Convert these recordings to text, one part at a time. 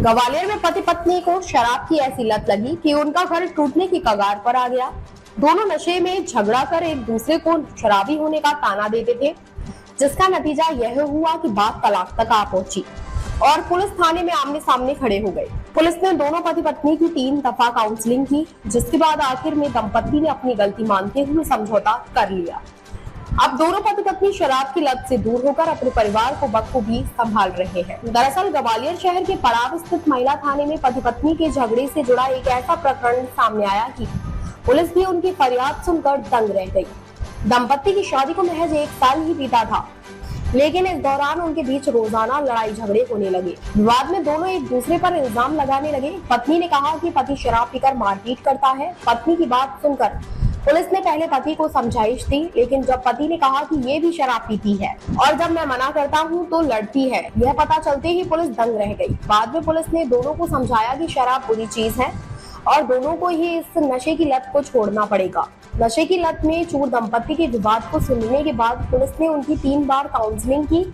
ग्वालियर में पति पत्नी को शराब की ऐसी लत लगी कि उनका घर टूटने की कगार पर आ गया। दोनों नशे में झगड़ा कर एक दूसरे को शराबी होने का ताना देते थे, जिसका नतीजा यह हुआ कि बात तलाक तक आ पहुंची और पुलिस थाने में आमने सामने खड़े हो गए। पुलिस ने दोनों पति पत्नी की 3 दफा काउंसलिंग की, जिसके बाद आखिर में दंपति ने अपनी गलती मानते हुए समझौता कर लिया। अब दोनों पति पत्नी शराब की लत से दूर होकर अपने परिवार को बखूबी संभाल रहे हैं। दरअसल ग्वालियर शहर के पड़ाव स्थित महिला थाने में पति पत्नी के झगड़े से जुड़ा एक ऐसा प्रकरण सामने आया कि पुलिस भी उनकी फरियाद सुनकर दंग रह गई। दंपति की शादी को महज 1 साल ही बीता था, लेकिन इस दौरान उनके बीच रोजाना लड़ाई झगड़े होने लगे। विवाद में दोनों एक दूसरे पर इल्जाम लगाने लगे। पत्नी ने कहा कि पति शराब पीकर मारपीट करता है। पत्नी की बात सुनकर पुलिस ने पहले पति को समझाइश दी, लेकिन जब पति ने कहा कि ये भी शराब पीती है और जब मैं मना करता हूँ तो लड़ती है, यह पता चलते ही पुलिस दंग रह गई। बाद में पुलिस ने दोनों को समझाया कि शराब बुरी चीज है और दोनों को ही इस नशे की लत को छोड़ना पड़ेगा। नशे की लत में चूर दंपति के विवाद को सुनने के बाद पुलिस ने उनकी 3 बार काउंसलिंग की,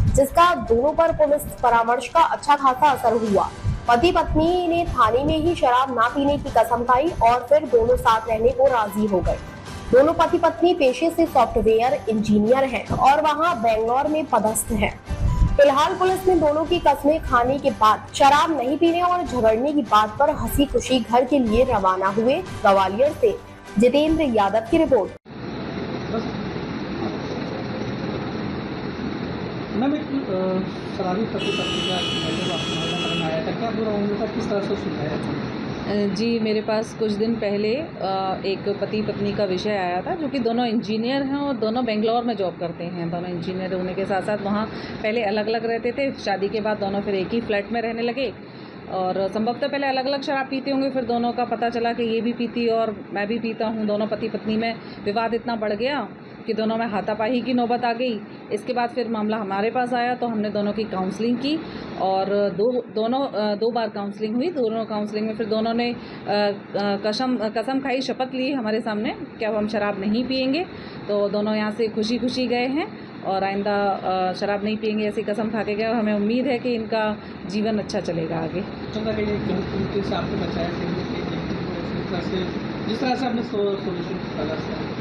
जिसका दोनों पर पुलिस परामर्श का अच्छा खासा असर हुआ। पति पत्नी ने थाने में ही शराब ना पीने की कसम खाई और फिर दोनों साथ रहने को राजी हो गए। दोनों पति पत्नी पेशे से सॉफ्टवेयर इंजीनियर हैं और वहां बेंगलोर में पदस्थ हैं। फिलहाल पुलिस ने दोनों की कस्में खाने के बाद शराब नहीं पीने और झगड़ने की बात पर हंसी खुशी घर के लिए रवाना हुए। ग्वालियर से जितेंद्र यादव की रिपोर्ट। मैम, एक शराबी पति पत्नी का आया था, क्या पूरा उम्र था, किस तरह से सुधारा? जी, मेरे पास कुछ दिन पहले एक पति पत्नी का विषय आया था, जो कि दोनों इंजीनियर हैं और दोनों बेंगलोर में जॉब करते हैं। दोनों इंजीनियर होने के साथ साथ वहाँ पहले अलग अलग रहते थे। शादी के बाद दोनों फिर एक ही फ्लैट में रहने लगे और संभवतः पहले अलग अलग शराब पीते होंगे। फिर दोनों का पता चला कि ये भी पीती और मैं भी पीता हूँ। दोनों पति पत्नी में विवाद इतना बढ़ गया कि दोनों में हाथापाई की नौबत आ गई। इसके बाद फिर मामला हमारे पास आया तो हमने दोनों की काउंसलिंग की और दो बार काउंसलिंग हुई। दोनों काउंसलिंग में फिर दोनों ने कसम खाई, शपथ ली हमारे सामने कि अब हम शराब नहीं पिएंगे। तो दोनों यहाँ से खुशी खुशी गए हैं और आइंदा शराब नहीं पिएंगे ऐसी कसम खा के गए और हमें उम्मीद है कि इनका जीवन अच्छा चलेगा आगे। जिस तरह से आपने सोल्यूशन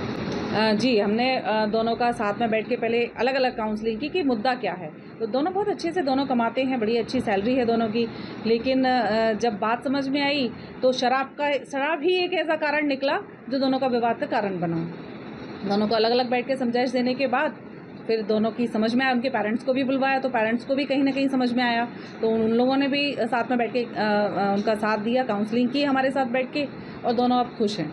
जी, हमने दोनों का साथ में बैठ के पहले अलग अलग काउंसलिंग की कि मुद्दा क्या है। तो दोनों बहुत अच्छे से दोनों कमाते हैं, बड़ी अच्छी सैलरी है दोनों की, लेकिन जब बात समझ में आई तो शराब ही एक ऐसा कारण निकला जो दोनों का विवाद का कारण बना। दोनों को अलग अलग बैठ के समझाइश देने के बाद फिर दोनों की समझ में आया। उनके पेरेंट्स को भी बुलवाया तो पेरेंट्स को भी कहीं ना कहीं समझ में आया, तो उन लोगों ने भी साथ में बैठ के उनका साथ दिया, काउंसलिंग की हमारे साथ बैठ के और दोनों अब खुश हैं।